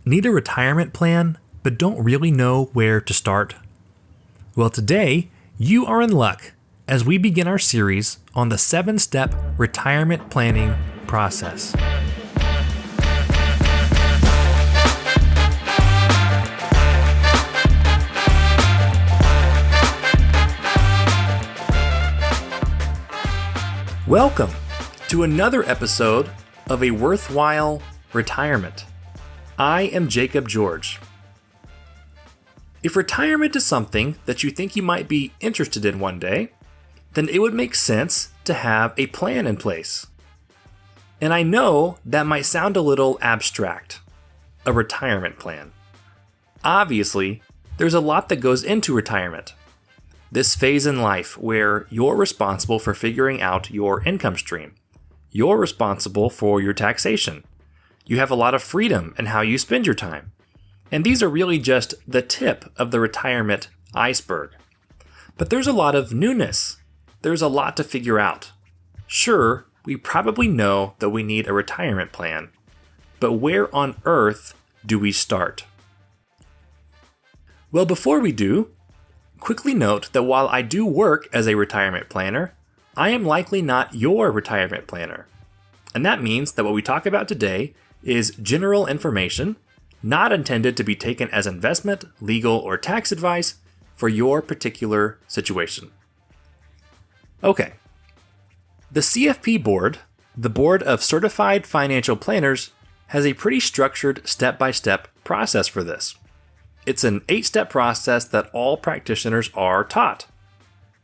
Need a retirement plan, but don't really know where to start? Well, today, you are in luck as we begin our series on the 7-step retirement planning process. Welcome to another episode of A Worthwhile Retirement. I am Jacob George. If retirement is something that you think you might be interested in one day, then it would make sense to have a plan in place. And I know that might sound a little abstract, a retirement plan. Obviously, there's a lot that goes into retirement. This phase in life where you're responsible for figuring out your income stream. You're responsible for your taxation. You have a lot of freedom in how you spend your time. And these are really just the tip of the retirement iceberg. But there's a lot of newness. There's a lot to figure out. Sure, we probably know that we need a retirement plan, but where on earth do we start? Well, before we do, quickly note that while I do work as a retirement planner, I am likely not your retirement planner. And that means that what we talk about today is general information, not intended to be taken as investment, legal, or tax advice for your particular situation. Okay. The CFP board, the Board of Certified Financial Planners, has a pretty structured step-by-step process for this. It's an 8-step process that all practitioners are taught,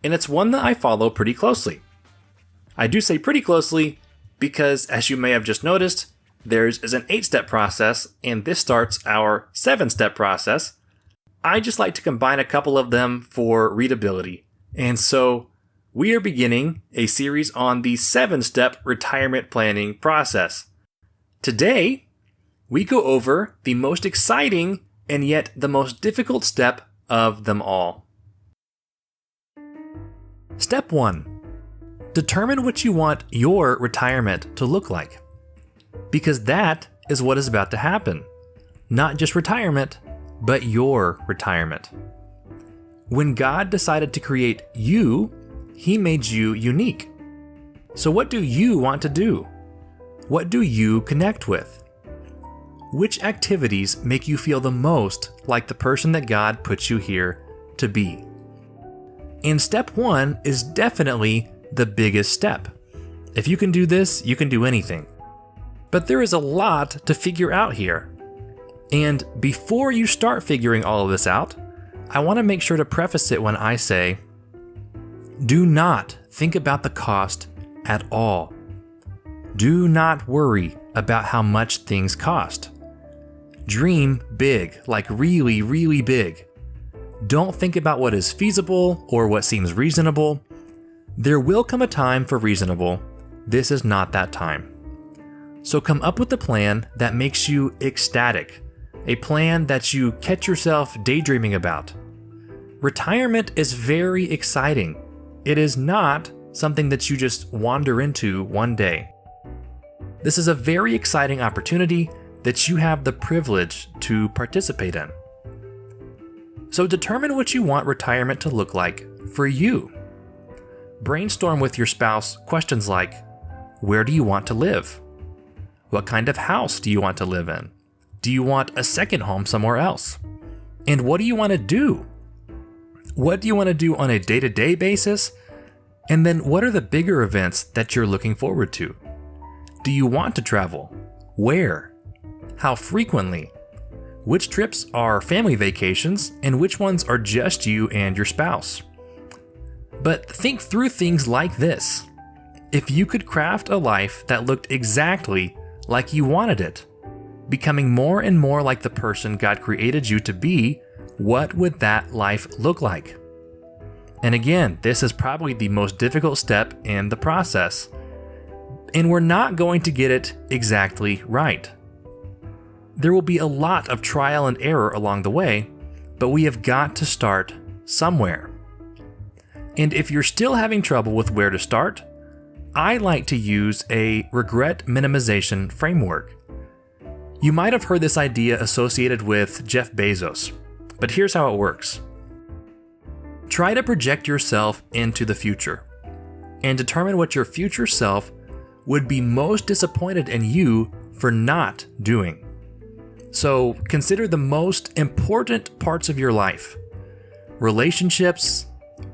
and it's one that I follow pretty closely. I do say pretty closely because, as you may have just noticed, theirs is an 8-step process, and this starts our 7-step process. I just like to combine a couple of them for readability, and so we are beginning a series on the 7-step retirement planning process. Today, we go over the most exciting and yet the most difficult step of them all. Step 1. Determine what you want your retirement to look like. Because that is what is about to happen. Not just retirement, but your retirement. When God decided to create you, He made you unique. So what do you want to do? What do you connect with? Which activities make you feel the most like the person that God put you here to be? And step 1 is definitely the biggest step. If you can do this, you can do anything. But there is a lot to figure out here. And before you start figuring all of this out, I want to make sure to preface it when I say, do not think about the cost at all. Do not worry about how much things cost. Dream big, like really, really big. Don't think about what is feasible or what seems reasonable. There will come a time for reasonable. This is not that time. So come up with a plan that makes you ecstatic, a plan that you catch yourself daydreaming about. Retirement is very exciting. It is not something that you just wander into one day. This is a very exciting opportunity that you have the privilege to participate in. So determine what you want retirement to look like for you. Brainstorm with your spouse questions like, where do you want to live? What kind of house do you want to live in? Do you want a second home somewhere else? And what do you want to do? What do you want to do on a day-to-day basis? And then what are the bigger events that you're looking forward to? Do you want to travel? Where? How frequently? Which trips are family vacations and which ones are just you and your spouse? But think through things like this. If you could craft a life that looked exactly like you wanted it, becoming more and more like the person God created you to be, what would that life look like? And again, this is probably the most difficult step in the process. And we're not going to get it exactly right. There will be a lot of trial and error along the way, but we have got to start somewhere. And if you're still having trouble with where to start, I like to use a regret minimization framework. You might have heard this idea associated with Jeff Bezos, but here's how it works. Try to project yourself into the future and determine what your future self would be most disappointed in you for not doing. So consider the most important parts of your life: relationships,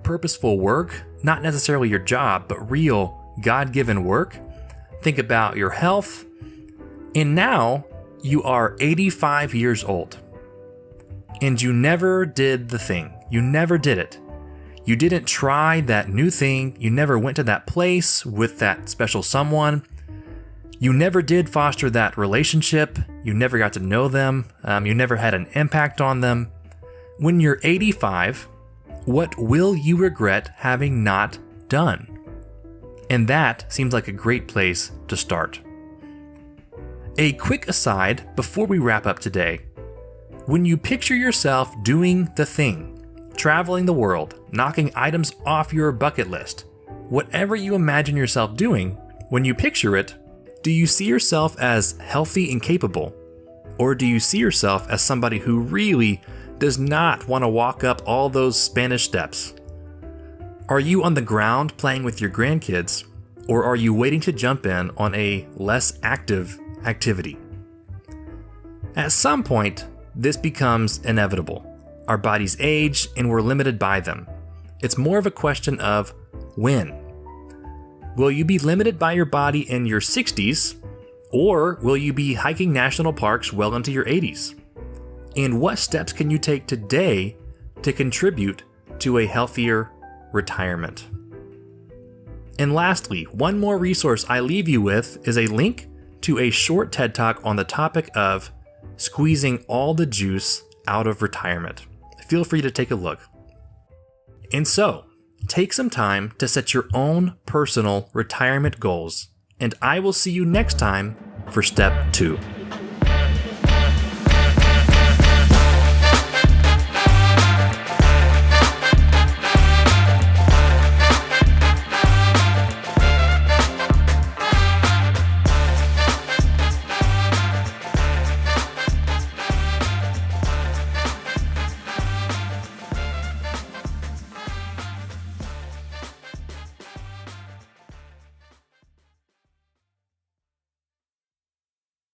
purposeful work, not necessarily your job, but real God-given work. Think about your health. And now you are 85 years old. And you never did the thing. You never did it. You didn't try that new thing. You never went to that place with that special someone. You never did foster that relationship. You never got to know them. You never had an impact on them. When you're 85, what will you regret having not done? And that seems like a great place to start. A quick aside before we wrap up today. When you picture yourself doing the thing, traveling the world, knocking items off your bucket list, whatever you imagine yourself doing, when you picture it, do you see yourself as healthy and capable? Or do you see yourself as somebody who really does not want to walk up all those Spanish steps? Are you on the ground playing with your grandkids, or are you waiting to jump in on a less active activity? At some point, this becomes inevitable. Our bodies age and we're limited by them. It's more of a question of when. Will you be limited by your body in your 60s, or will you be hiking national parks well into your 80s? And what steps can you take today to contribute to a healthier retirement? And lastly, one more resource I leave you with is a link to a short TED Talk on the topic of squeezing all the juice out of retirement. Feel free to take a look. And so, take some time to set your own personal retirement goals, and I will see you next time for step 2.